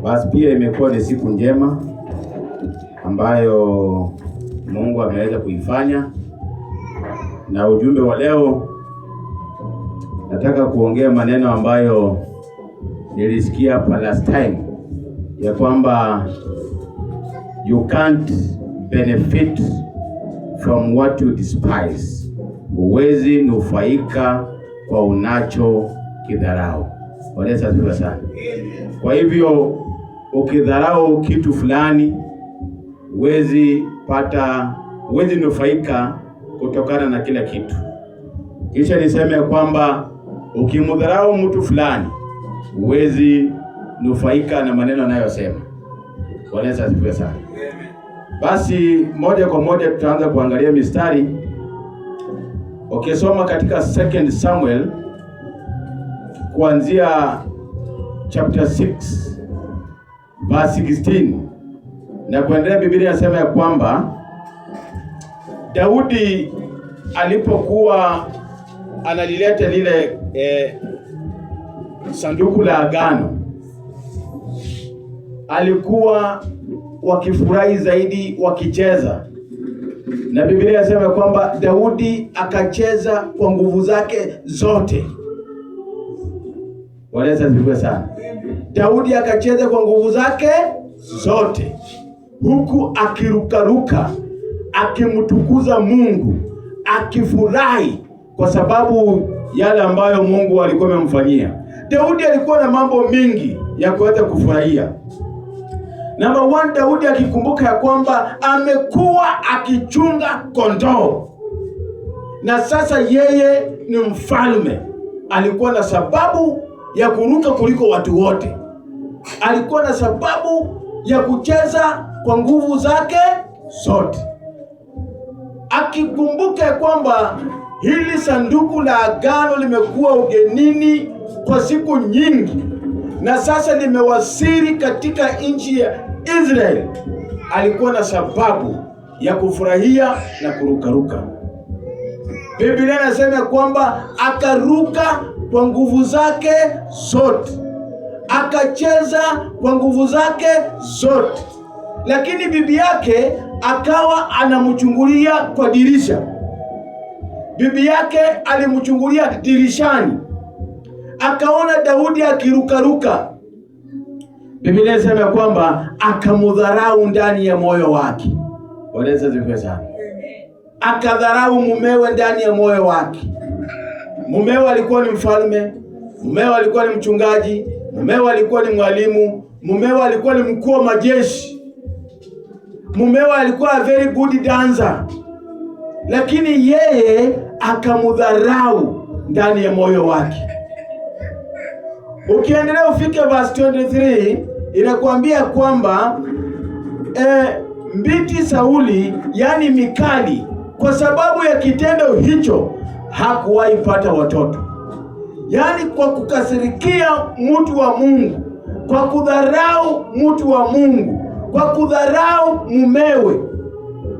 Basi pia imekuwa ni siku njema ambayo Mungu ameweza kuifanya, na ujumbe wa leo nataka kuongea maneno ambayo nilisikia hapa last time, ya kwamba you can't benefit from what you despise. Huwezi nufaika kwa unacho kidharau. Waleza ziwa sana. Kwa hivyo ukidharau kitu fulani, huwezi nufaika kutokana na kila kitu. Kisha niseme kwamba ukimdharau mtu fulani, huwezi nufaika na maneno anayosema. Waleza ziwa sana. Basi moja kwa moja tutaanza kuangalia mistari. Ukisoma katika 2 Samuel kuanzia chapter 6 verse 16 na kuendelea, Biblia inasema ya kwamba Daudi alipokuwa analileta lile sanduku la agano, alikuwa wakifurahi zaidi, wakicheza. Na Biblia inasema kwamba Daudi akacheza kwa nguvu zake zote. Waleza ziwe sana. Daudi akacheza kwa nguvu zake zote, huku akirukaruka, akimtukuza Mungu, akifurahi kwa sababu yale ambayo Mungu alikuwa amemfanyia. Daudi alikuwa na mambo mingi ya kuweza kufurahia. Number 1, Daudi akikumbuka ya kwamba amekuwa akichunga kondoo, na sasa yeye ni mfalme. Alikuwa na sababu ya kuruka kuliko watu wote. Alikuwa na sababu ya kucheza kwa nguvu zake zote. Akikumbuka ya kwamba hili sanduku la agano limekuwa ugenini kwa siku nyingi, na sasa limewasili katika nchi ya Israeli, alikuwa na sababu ya kufurahia na kurukaruka. Biblia inasema kwamba akaruka kwa nguvu zake zote, akacheza kwa nguvu zake zote. Lakini bibi yake akawa anamchungulia kwa dirisha. Bibi yake alimchungulia dirishani, akaona Daudi akirukaruka. Biblia inasema kwamba akamdharau ndani ya moyo wake. Waleza ziwe sana. Akadharau mumewe ndani ya moyo wake. Mumewe alikuwa ni mfalme, mumewe alikuwa ni mchungaji, mumewe alikuwa ni mwalimu, mumewe alikuwa ni mkuu wa majeshi, mumewe alikuwa a very good dancer. Lakini yeye akamdharau ndani ya moyo wake. Ukiendelea ufike verse 23, inakuambia kwamba binti Sauli, yani Mikali, kwa sababu ya kitendo hicho hakuwahi pata watoto. Yani kwa kukasirikia mtu wa Mungu, kwa kudharau mtu wa Mungu, kwa kudharau mumewe,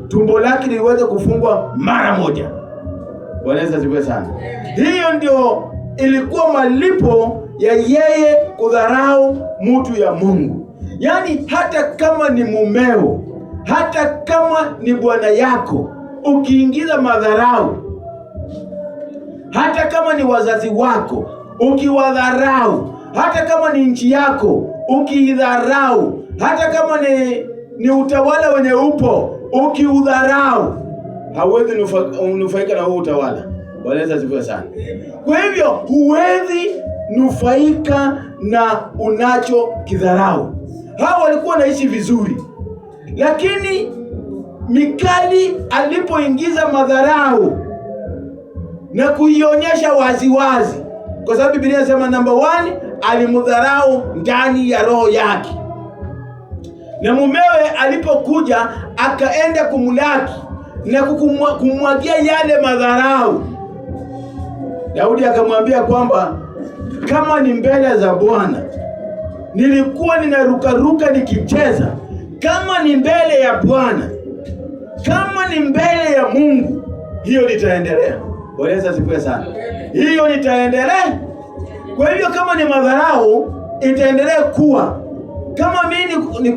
tumbo lake liweze kufungwa mara moja. Wanaweza ziwe sana. Hiyo ndio ilikuwa malipo ya yeye kudharau mtu ya Mungu. Yani hata kama ni mumeo, hata kama ni bwana yako, ukiingiza madharau, hata kama ni wazazi wako ukiwadharau, hata kama ni nchi yako ukiidharau, hata kama ni utawala wenye upo ukiudharau, hauwezi nufaika na huo utawala. Waleza ziwe sana. Kwa hivyo huwezi nufaika na unacho kidharau. Hao walikuwa naishi vizuri, lakini Mikali alipoingiza madharau na kuionyesha waziwazi, kwa sababu Biblia inasema number 1, alimdharau ndani ya roho yake. Na mumewe alipokuja akaenda kumlaki na kumwagia yale madharau, Daudi akamwambia kwamba kama ni mbele za Bwana nilikuwa ninarukaruka nikicheza, kama ni mbele ya Bwana, kama ni mbele ya Mungu, hiyo litaendelea. Waleza siku sana. Hiyo litaendelea. Kwa hivyo kama ni madharau itaendelea kuwa, Kama mimi ni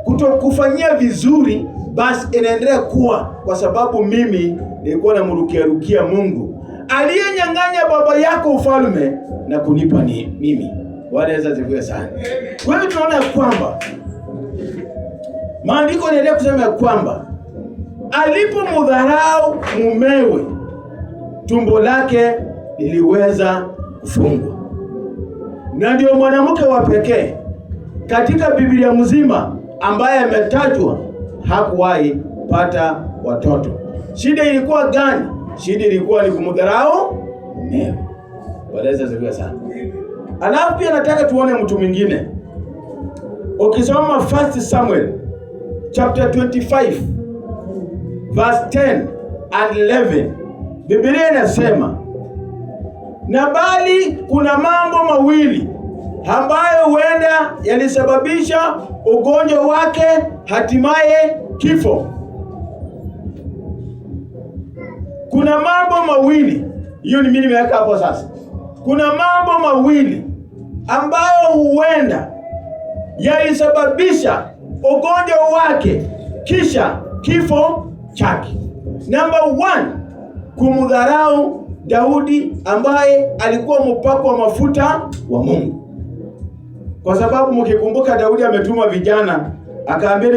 kutokufanyia vizuri, basi inaendelea kuwa kwa sababu mimi nilikuwa namrukia Mungu aliyenyang'anya baba yako ufalme na kunipa ni mimi. Bwana Yesu asifiwe sana. Kwa hiyo tunaona kwamba maandiko yanaendelea kusema kwamba alipomdharau mumewe, tumbo lake liliweza kufungwa. Na ndio mwanamke wa pekee katika Biblia mzima ambaye ametajwa hakuwahi pata watoto. Shida ilikuwa gani? Shida ilikuwa ni kumdharau mumewe. Bwana Yesu asifiwe sana. Alafu pia nataka tuone mtu mwingine. Ukisoma 1 Samuel chapter 25 verse 10 and 11, Biblia inasema, na bali kuna mambo mawili ambayo huenda yalisababisha ugonjwa wake, hatimaye kifo. Kuna mambo mawili, hiyo ni mimi nimeweka hapo sasa. Kuna mambo mawili ambayo huenda yalisababisha ugonjwa wake kisha kifo chake. Number 1, kumdharau Daudi ambaye alikuwa mpako wa mafuta wa Mungu. Kwa sababu mkikumbuka Daudi ametuma vijana akaambia,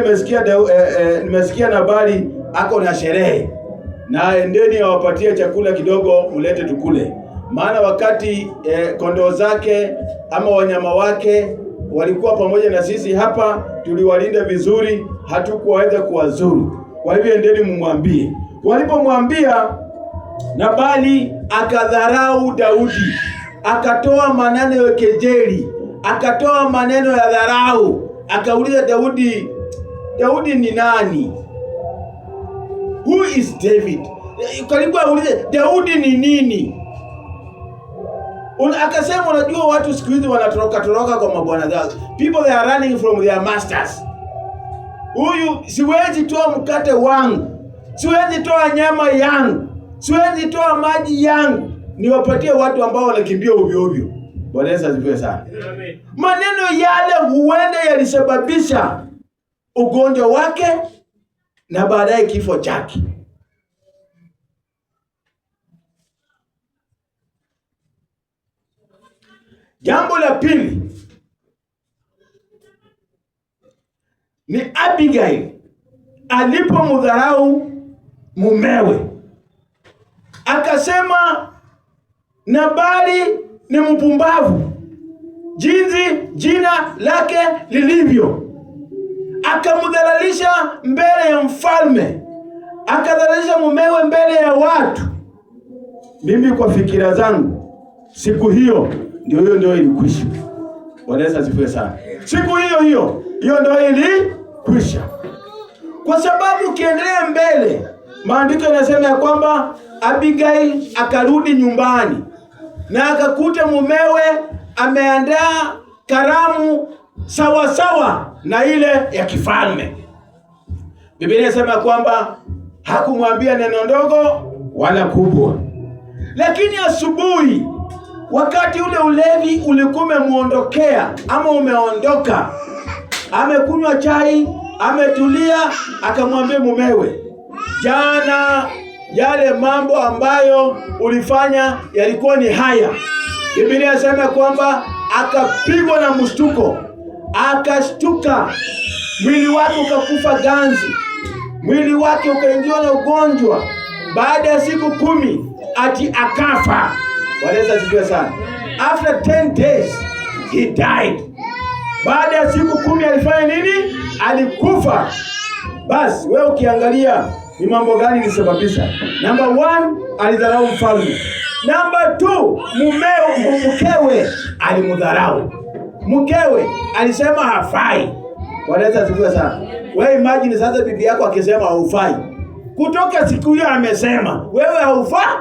nimesikia Nabali ako na sherehe, na endeni awapatie chakula kidogo mlete tukule. Maana wakati kondoo zake ama wanyama wake walikuwa pamoja na sisi hapa, tuliwalinda vizuri, hatukuweza kuwazuru. Kwa hivyo endeni mumwambie. Walipomwambia, Nabali akadharau Daudi, akatoa maneno ya kejeli, akatoa maneno ya dharau, akauliza Daudi ni nani? Who is David? Karibu aulize Daudi ni nini? Akasema, unajua watu siku hizi wanatoroka kwa mabwana zao. People they are running from their masters. Huyu siwezi toa mkate wangu, siwezi toa nyama yangu, siwezi toa maji yangu niwapatie watu ambao wanakimbia ovyo ovyo. Bwana Yesu asifiwe sana. Amen. Maneno yale huenda yalisababisha ugonjwa wake na baadaye kifo chake. Jambo la pili ni Abigail alipomdharau mumewe, akasema Nabali ni mpumbavu jinsi jina lake lilivyo. Akamdhalalisha mbele ya mfalme, akadhalalisha mumewe mbele ya watu. Mimi kwa fikira zangu, siku hiyo ndio ilikwisha. Bwana Yesu asifiwe sana. Siku hiyo ndio ilikwisha. Kwa sababu ukiendelea mbele, maandiko yanasema ya kwamba Abigail akarudi nyumbani na akakuta mumewe ameandaa karamu sawa na ile ya kifalme. Biblia inasema kwamba hakumwambia neno ndogo wala kubwa. Lakini asubuhi, wakati ule ulevi ulikuwa umemuondokea ama umeondoka, amekunywa chai, ametulia, akamwambia mumewe, jana yale mambo ambayo ulifanya yalikuwa ni haya. Biblia inasema kwamba akapigwa na mshtuko, akashtuka, mwili wake ukakufa ganzi, mwili wake ukaingiwa na ugonjwa. Baada ya siku 10 ati akafa. Bwana Yesu asifiwe sana. After 10 days he died. Baada ya siku 10 alifanya nini? Alikufa. Basi wewe ukiangalia ni mambo gani ilisababisha? Number 1, alidharau mfalme. Number 2, mkewe alimdharau. Mkewe alisema hafai. Bwana Yesu asifiwe sana. Wewe imagine sasa bibi yako akisema haufai. Kutoka siku hiyo amesema wewe haufai.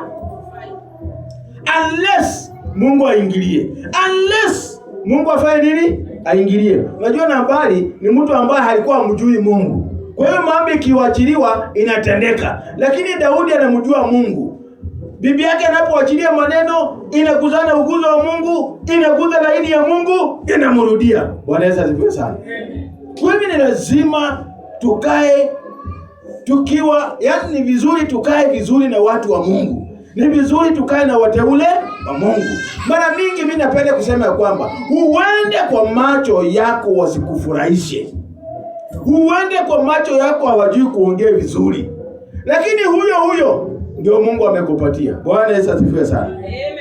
Unless Mungu aingilie. Unless Mungu afanye nini? Aingilie. Unajua Nabali ni mtu ambaye halikuwa hamjui Mungu. Kwa hiyo mambo ikiwachiliwa inatendeka. Lakini Daudi anamjua Mungu. Bibi yake anapoachilia maneno, inaguzana uguzo wa Mungu, inaguza laini ya Mungu, inamrudia. Bwana Yesu asifiwe sana. Kwa hivyo ni lazima tukae tukiwa, yani ni vizuri tukae vizuri na watu wa Mungu. Ni vizuri tukae na wateule wa Mungu. Mara mingi mimi napenda kusema kwamba uende kwa macho yako wasikufurahishe. Uende kwa macho yako hawajui kuongea vizuri. Lakini huyo ndio Mungu amekupatia. Bwana Yesu asifiwe sana. Amen.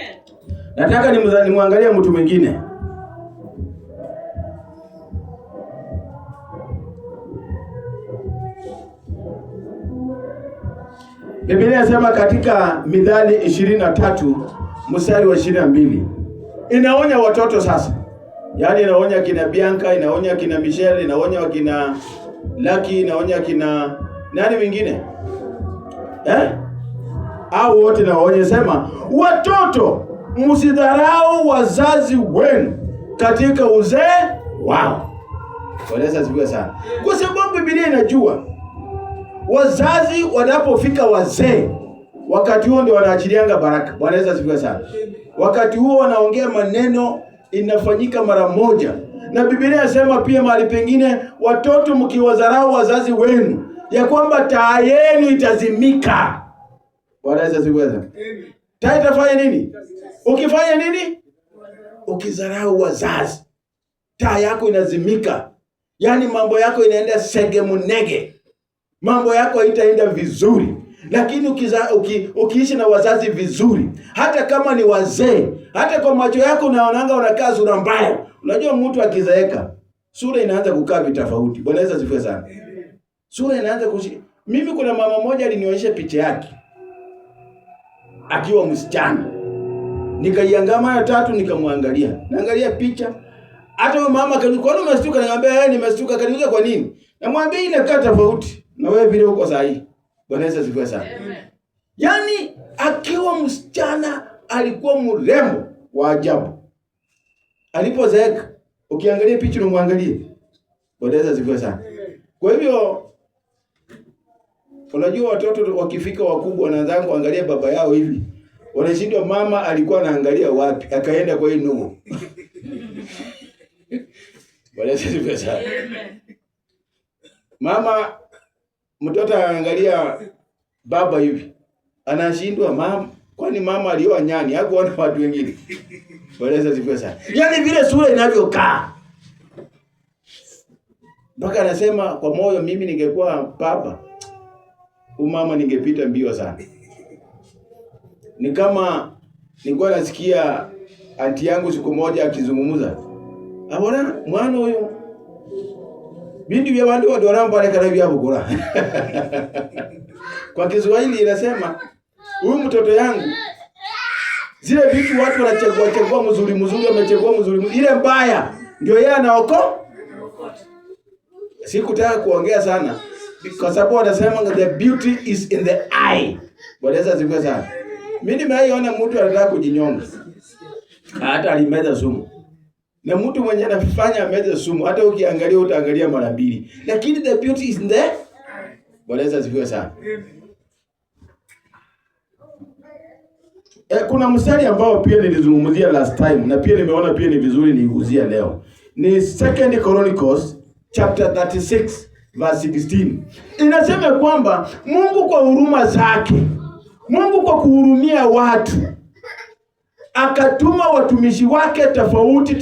Nataka nimwangalie mtu mwingine. Biblia inasema katika Mithali 23 mstari wa 22. Inaonya watoto sasa. Yaani inaonya kina Bianca, inaonya kina Michelle, inaonya kina Lucky, inaonya kina nani mwingine? Au wote nawaonye, sema watoto msidharau wazazi wenu katika uzee wao. Waleza sikia sana. Kwa sababu Biblia inajua wazazi wanapofika wazee, wakati huo ndio wanaachilianga baraka. Bwana Yesu asifiwe sana. Wakati huo wanaongea maneno inafanyika mara moja. Na Biblia inasema pia mahali pengine, watoto mkiwadharau wazazi wenu, ya kwamba taa yenu itazimika. Bwana Yesu asifiwe sana. Taa itafanya nini? Ukifanya nini? Ukidharau wazazi, taa yako inazimika. Yaani mambo yako inaenda segemunege. Mambo yako haitaenda vizuri. Lakini ukiishi na wazazi vizuri, hata kama ni wazee, hata kwa macho yako unaonanga wanakaa sura mbaya. Unajua mtu akizeeka, sura inaanza kukaa vitofauti. Bwana Yesu asifiwe sana. Sura inaanza Mimi kuna mama moja alinionyesha picha yake akiwa msichana. Nikaiangama ya tatu nikamwangalia. Naangalia picha. Hata huyo mama kwa nini umestuka? Nikamwambia nimestuka. Kaniuliza kwa nini? Namwambia inakaa tofauti na wewe vile uko sahihi. Bwana Yesu asifiwe sana. Yaani akiwa msichana alikuwa mrembo wa ajabu. Alipozeeka ukiangalia picha unamwangalia. Bwana Yesu asifiwe sana. Kwa hivyo unajua watoto wakifika wakubwa wanaanza kuangalia baba yao hivi. Wanashindwa mama alikuwa anaangalia wapi? Akaenda kwa hii ndugu. Bwana Yesu asifiwe sana. Mama mtoto anaangalia baba hivi. Anashindwa mama, kwani mama alioa nyani, hakuona watu wengine. Bwana Yesu asifiwe sana. Yaani vile sura inavyokaa. Mpaka anasema kwa moyo, mimi ningekuwa baba, mama ningepita mbio sana. Ni kama nilikuwa nasikia anti yangu siku moja akizungumza. Abona mwana huyo bindi vya wandu wa doramba wale karabi hapo kula. Kwa Kiswahili inasema huyu mtoto yangu, zile vitu watu wanachagua mzuri wamechagua mzuri, ile mbaya ndio yeye anaoko. Sikutaka kuongea sana kwa sababu wanasema the beauty is in the eye. Bwana Yesu asifiwe sana. Mimi nimeiona mtu anataka kujinyonga, hata alimeza sumu. Na mtu mwenye anafanya ameze sumu, hata ukiangalia utaangalia mara mbili. Lakini the beauty is in the eye. Bwana Yesu asifiwe sana. Kuna mstari ambao pia nilizungumzia last time na pia nimeona pia ni vizuri niiguzia leo. Ni 2 Chronicles chapter 36 verse 16. Inasema kwamba Mungu kwa huruma zake, Mungu kwa kuhurumia watu, akatuma watumishi wake tofauti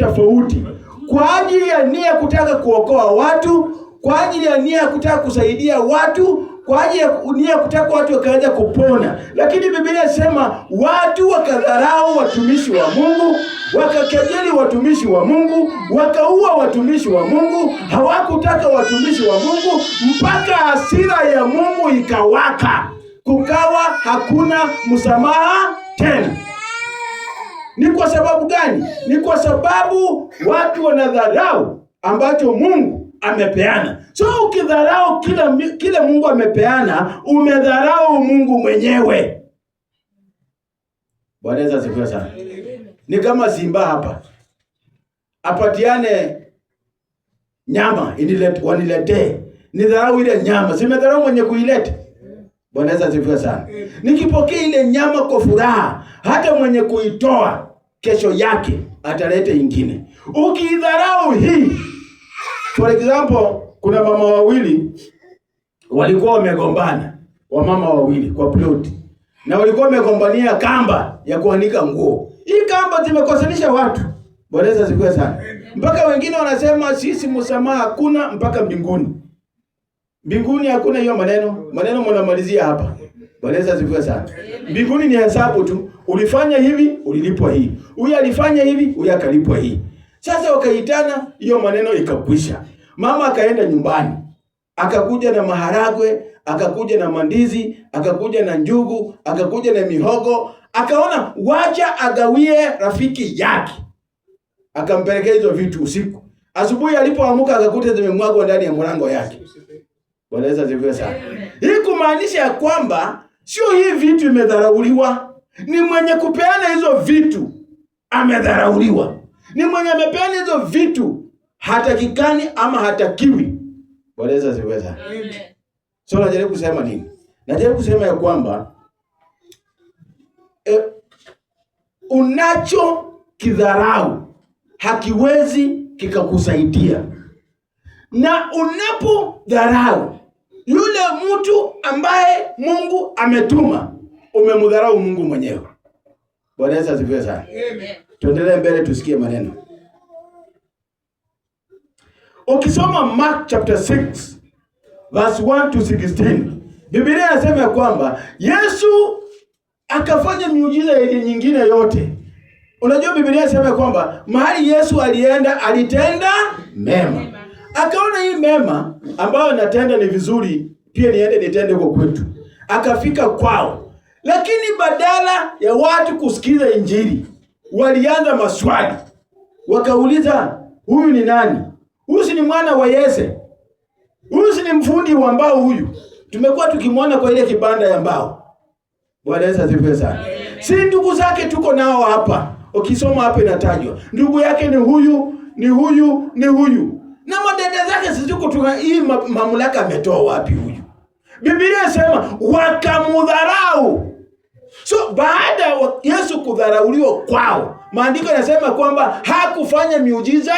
kwa ajili ya nia kutaka kuokoa watu, kwa ajili ya nia kutaka kusaidia watu, kwa ajili ya nia kutaka watu wakaanza kupona. Lakini Biblia inasema watu wakadharau watumishi wa Mungu, wakakejeli watumishi wa Mungu, wakaua watumishi wa Mungu, hawakutaka watumishi wa Mungu, mpaka hasira ya Mungu ikawaka. Kukawa hakuna msamaha tena. Ni kwa sababu gani? Ni kwa sababu watu wanadharau ambacho Mungu amepeana. So ukidharau kile Mungu amepeana, umedharau Mungu mwenyewe. Bwana Yesu asifiwe sana. Ni kama simba hapa. Apatiane nyama waniletee. Ni dharau ile nyama. Simedharau mwenye kuileta. Bwana Yesu asifiwe sana. Nikipokea ile nyama kwa furaha, hata mwenye kuitoa kesho yake ataleta ingine. Ukidharau hii, for example, kuna mama wawili walikuwa wamegombana, wamama wawili kwa plot. Na walikuwa wamegombania kamba ya kuanika nguo. Hii kamba zimekosanisha watu. Bwana Yesu asifiwe sana. Mpaka wengine wanasema sisi msamaha hakuna mpaka mbinguni. Mbinguni hakuna hiyo maneno. Maneno mnamalizia hapa. Bwana Yesu asifiwe sana. Mbinguni ni hesabu tu. Ulifanya hivi, ulilipwa hii. Huyu alifanya hivi, huyu akalipwa hii. Sasa wakaitana, hiyo maneno ikakwisha. Mama akaenda nyumbani. Akakuja na maharagwe, akakuja na mandizi, akakuja na njugu, akakuja na mihogo. Akaona wacha agawie rafiki yake. Akampelekea hizo vitu usiku. Asubuhi alipoamka akakuta zimemwagwa ndani ya mlango yake. Bwana Yesu asifiwe sana. Hii kumaanisha ya kwamba sio hii vitu imedharauliwa, ni mwenye kupeana hizo vitu amedharauliwa. Ni mwenye amepeana hizo vitu hatakikani ama hatakiwi. Bwana Yesu asifiwe sana. So najaribu kusema nini? Najaribu kusema ya kwamba unacho kidharau hakiwezi kikakusaidia. Na unapodharau yule mtu ambaye Mungu ametuma, umemdharau Mungu mwenyewe. Bwana Yesu asifiwe sana. Tuendelee mbele tusikie maneno. Ukisoma Mark chapter 6 verse 1 to 16, Biblia inasema kwamba Yesu akafanya miujiza ile nyingine yote. Unajua Biblia inasema kwamba mahali Yesu alienda alitenda mema. Akaona hii mema ambayo natenda ni vizuri, pia niende nitende huko kwetu. Akafika kwao. Lakini badala ya watu kusikiza injili, walianza maswali. Wakauliza, huyu ni nani? Huyu si ni mwana wa Yese? Huyu si ni mfundi wa mbao huyu? Tumekuwa tukimwona kwa ile kibanda ya mbao. Bwana Yesu asifiwe sana. Si ndugu zake tuko nao hapa. Ukisoma hapa inatajwa. Ndugu yake ni huyu, ni huyu, ni huyu. Na madada zake sisi kutoka hii mamlaka ametoa wapi huyu? Biblia inasema wakamudharau. So baada ya Yesu kudharauliwa kwao, maandiko yanasema kwamba hakufanya miujiza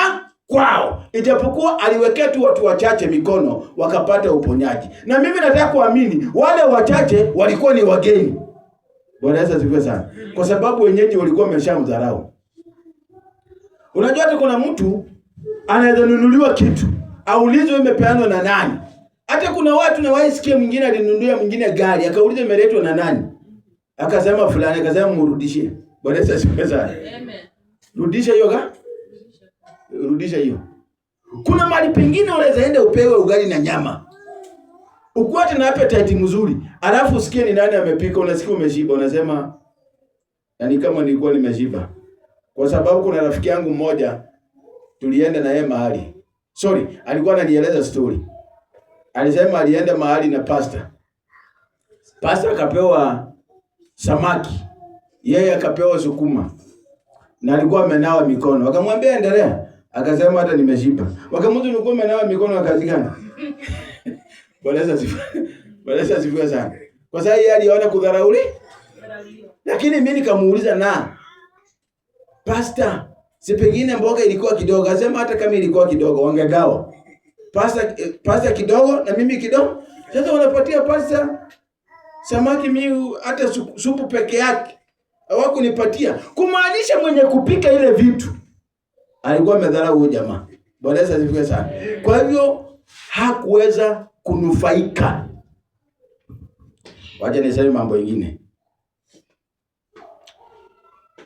kwao. Ijapokuwa aliwekea tu watu wachache mikono wakapata uponyaji. Na mimi nataka kuamini wale wachache walikuwa ni wageni. Bwana Yesu asifiwe sana. Kwa sababu wenyeji walikuwa wameshamdharau. Unajua hata kuna mtu anaweza nunuliwa kitu, aulizwe imepeanwa na nani. Hata kuna watu na waisikia mwingine alinunulia mwingine gari, akauliza imeletwa na nani. Akasema fulani, akasema mrudishie. Bwana Yesu asifiwe sana. Amen. Rudisha hiyo gari. Rudisha hiyo. Kuna mahali pengine unaweza enda upewe ugali na nyama. Ukwate na appetite mzuri, alafu usikie ni nani amepika, unasikia umeshiba, unasema yani kama nilikuwa nimeshiba. Kwa sababu kuna rafiki yangu mmoja tulienda na yeye mahali. Alikuwa ananieleza story. Alisema alienda mahali na pastor. Pastor akapewa samaki, yeye akapewa sukuma. Na alikuwa amenawa mikono. Wakamwambia endelea. Akasema hata nimeshiba. Wakamuuliza ulikuwa umenawa mikono wakati gani? Bwana Yesu asifiwe sana. Kwa sababu yeye aliona kudharauli. Lakini mimi nikamuuliza na pastor, si pengine mboga ilikuwa kidogo. Akasema hata kama ilikuwa kidogo wangegawa. Pastor kidogo na mimi kidogo. Sasa wanapatia pastor samaki mimi hata supu peke yake. Hawakunipatia. Kumaanisha mwenye kupika ile vitu alikuwa amedharau huyo jamaa. Bwana Yesu asifiwe sana. Kwa hivyo hakuweza kunufaika. Wacha niseme mambo mengine.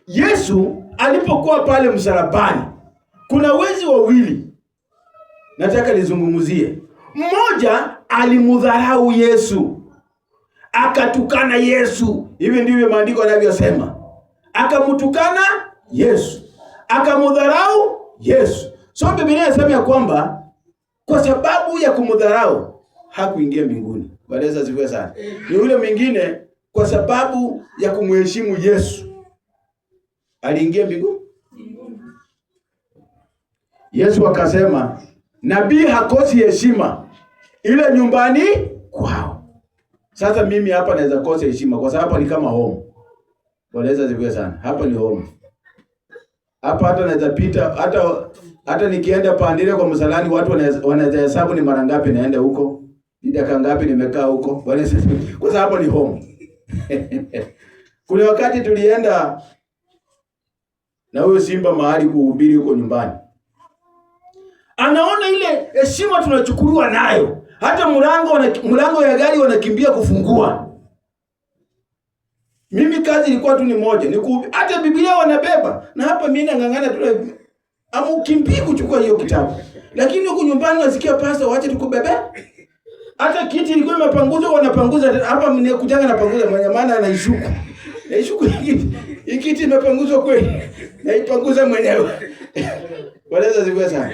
Yesu alipokuwa pale msalabani, kuna wezi wawili nataka nizungumzie. Mmoja alimdharau Yesu, akatukana Yesu. Hivi ndivyo maandiko yanavyosema. Akamtukana Yesu, akamdharau Yesu. So Biblia inasema ya kwamba kwa sababu ya kumdharau hakuingia mbinguni. Bwana Yesu asifiwe sana. Ni yule mwingine kwa sababu ya kumheshimu Yesu aliingia mbinguni. Yesu akasema nabii hakosi heshima ile nyumbani kwao. Sasa mimi hapa naweza kosa heshima kwa sababu hapa ni kama home. Wanaweza zivyo sana. Hapa ni home. Hapa hata naweza pita hata nikienda Pandile kwa msalani watu wanaweza hesabu ni mara ngapi naenda huko. Ni dakika ngapi nimekaa huko. Kwa sababu hapa ni home. Kuna wakati tulienda na huyo Simba mahali kuhubiri huko nyumbani. Anaona ile heshima tunachukuliwa nayo. Hata mlango ya gari wanakimbia kufungua. Mimi kazi ilikuwa tu ni moja, hata Biblia wanabeba. Na hapa mimi nangangana tu amukimbii kuchukua hiyo kitabu. Lakini huko nyumbani nasikia pastor waache tukubebe. Hata kiti ilikuwa imepanguzwa wanapanguza hapa mnekujanga napanguza mwenye maana anaishuku. Naishuku hii kiti imepanguzwa kweli. Naipanguza mwenyewe. Waleza zivyo sana.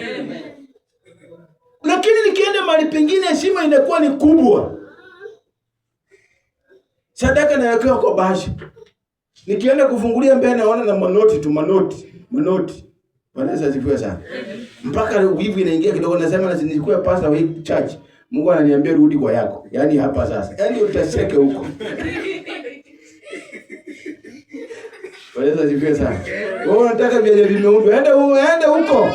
Lakini nikienda mahali pengine heshima inakuwa ni kubwa. Sadaka nawekewa kwa bahasha. Nikienda kufungulia mbele naona na manoti. Waleza zivyo sana. Mpaka wivu inaingia kidogo nasema na nilikuwa pastor wa hii church. Mungu ananiambia rudi kwa yako. Yaani hapa sasa. Yaani utaseke huko. Waleza zivyo sana. Wewe unataka vile vimeundwa. Ende huko.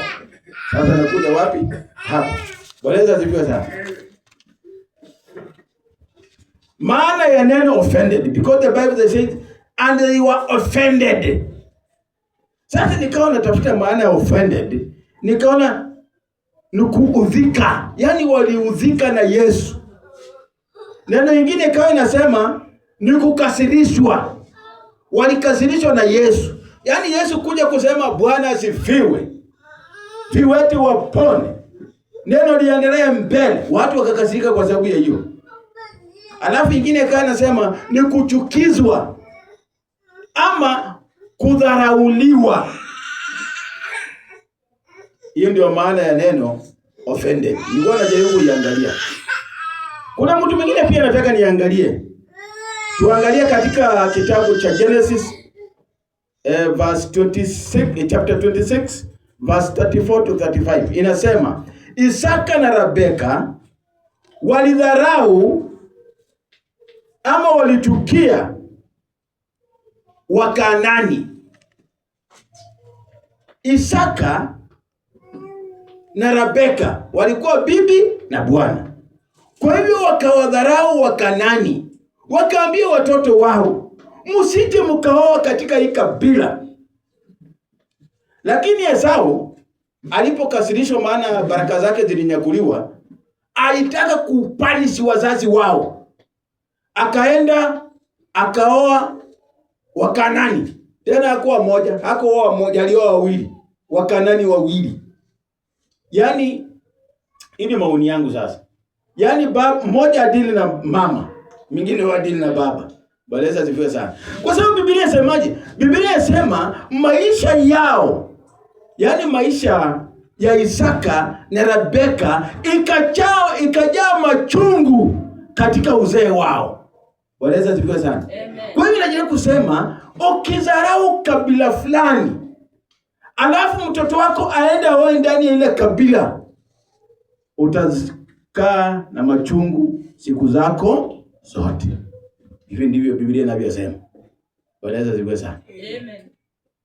Sasa nakuja wapi? Hapa. Waleza zivyo sana. Maana ya neno offended. Because the Bible says, and they were offended. Sasa nikaona natafuta maana ya offended. Nikaona nukuudhika. Yaani waliudhika na Yesu. Neno lingine ikawa inasema ni kukasirishwa. Walikasirishwa na Yesu. Yaani Yesu kuja kusema Bwana asifiwe. Viwete wapone. Neno liendelee mbele. Watu wakakasirika kwa sababu ya hiyo. Alafu ingine ikawa inasema ni kuchukizwa ama kudharauliwa. Hiyo ndio maana ya neno offended. Nilikuwa najaribu kuiangalia. Kuna mtu mwingine pia nataka niangalie. Tuangalie katika kitabu cha Genesis verse 26, chapter 26 verse 34 to 35. Inasema Isaka na Rebeka walidharau ama walichukia Wakanaani. Isaka na Rebeka walikuwa bibi na bwana. Kwa hivyo wakawadharau Wakanaani. Wakaambia watoto wao, msije mkaoa katika hii kabila. Lakini Esau alipokasirishwa maana baraka zake zilinyakuliwa, alitaka kupanishi wazazi wao. Akaenda akaoa Wakanaani. Tena hakuwa moja, hakuoa moja, alioa wawili. Wakanaani wawili. Yaani ini maoni yangu sasa. Yaani mmoja adili na mama, mwingine wadili na baba. Baleza zifiwe sana. Kwa sababu Biblia inasemaje? Biblia inasema maisha yao, yaani maisha ya Isaka na Rebeka ikajaa machungu katika uzee wao. Baleza zifiwe sana. Amen. Kwa hiyo najaribu kusema ukizarau kabila fulani, alafu mtoto wako aende aoe ndani ya ile kabila, utakaa na machungu siku zako zote. Hivi ndivyo Biblia inavyosema. Waleza ziwe sana. Amen.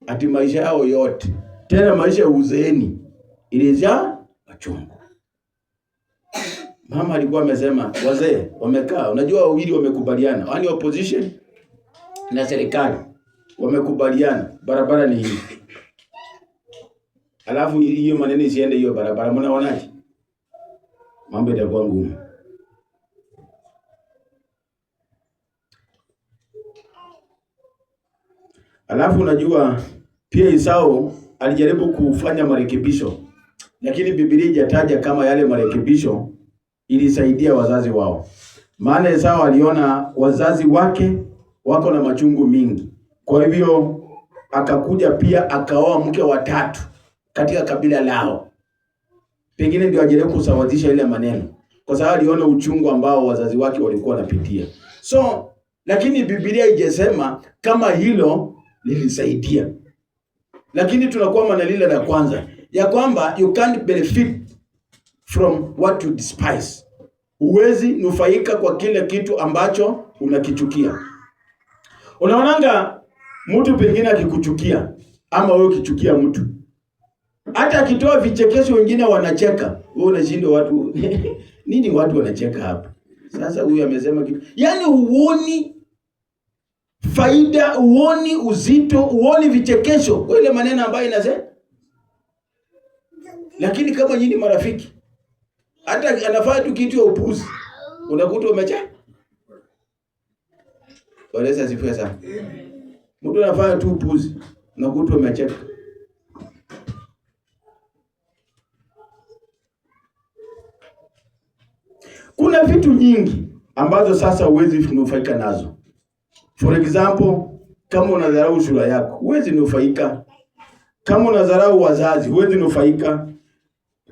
Ati maisha yao yote, tena maisha ya uzeeni, ilijaa machungu. Mama alikuwa amesema wazee wamekaa, unajua wawili wamekubaliana, yaani opposition na serikali wamekubaliana barabara ni hii. Alafu hiyo maneno isiende hiyo barabara, mnaonaje? Mambo yatakuwa ngumu. Alafu unajua pia Esau alijaribu kufanya marekebisho, lakini Biblia haijataja kama yale marekebisho ilisaidia wazazi wao. Maana Esau aliona wazazi wake wako na machungu mingi. Kwa hivyo akakuja pia akaoa mke wa tatu katika kabila lao. Pengine ndio ajaribu kusawazisha ile maneno, kwa sababu aliona uchungu ambao wazazi wake walikuwa wanapitia. So, lakini Biblia haijasema kama hilo lilisaidia. Lakini tunakuwa na lile la kwanza ya kwamba you can't benefit from what you despise. huwezi nufaika kwa kile kitu ambacho unakichukia. Unaonanga mtu pengine akikuchukia ama wewe ukichukia mtu, hata akitoa vichekesho wengine wanacheka, wewe unashindwa watu nini watu wanacheka hapa? Sasa huyu amesema kitu. Yaani huoni faida, huoni uzito, huoni vichekesho kwa ile maneno ambayo inasema. Lakini kama nyinyi marafiki, hata anafanya tu kitu ya upuzi, unakuta umecheka. Waleza sifia sana. Mtu anafanya tu upuzi, unakuta umecheka. Kuna vitu nyingi ambazo sasa huwezi kunufaika nazo. For example, kama unadharau shule yako, huwezi nufaika. Kama unadharau wazazi, huwezi nufaika.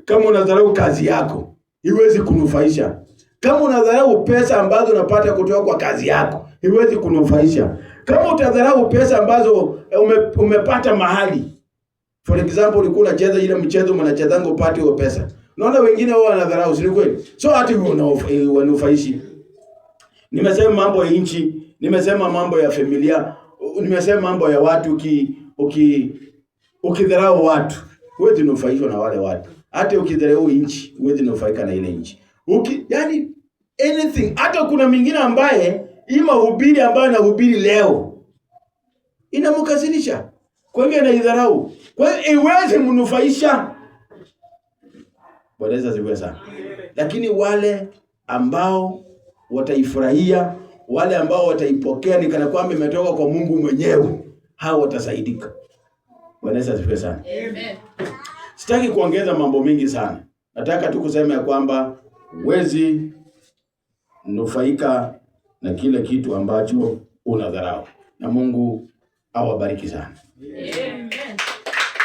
Kama unadharau kazi yako, huwezi kunufaisha. Kama unadharau pesa ambazo unapata kutoka kwa kazi yako, huwezi kunufaisha. Kama utadharau pesa ambazo umepata mahali. For example, ulikuwa unacheza ile mchezo mnachezanga upate hiyo pesa. Unaona wengine wao wanadharau, si kweli? So hata wanufaishi. Nimesema mambo ya nchi, nimesema mambo ya familia, nimesema mambo ya watu. Ukidharau watu, huwezi nufaishwa na wale watu. Hata ukidharau nchi, huwezi nufaika na ile nchi. Yani anything, hata kuna mwingine ambaye hii mahubiri ambayo anahubiri leo inamkasirisha. Kwa hivyo anaidharau. Kwa hiyo iweze mnufaisha. Bwana asifiwe sana. Lakini wale ambao wataifurahia, wale ambao wataipokea ni kana kwamba imetoka kwa Mungu mwenyewe, hao watasaidika. Bwana asifiwe sana. Amen. Sitaki kuongeza mambo mengi sana. Nataka tu kusema ya kwamba huwezi nufaika na kile kitu ambacho unadharau. Na Mungu awabariki sana. Amen.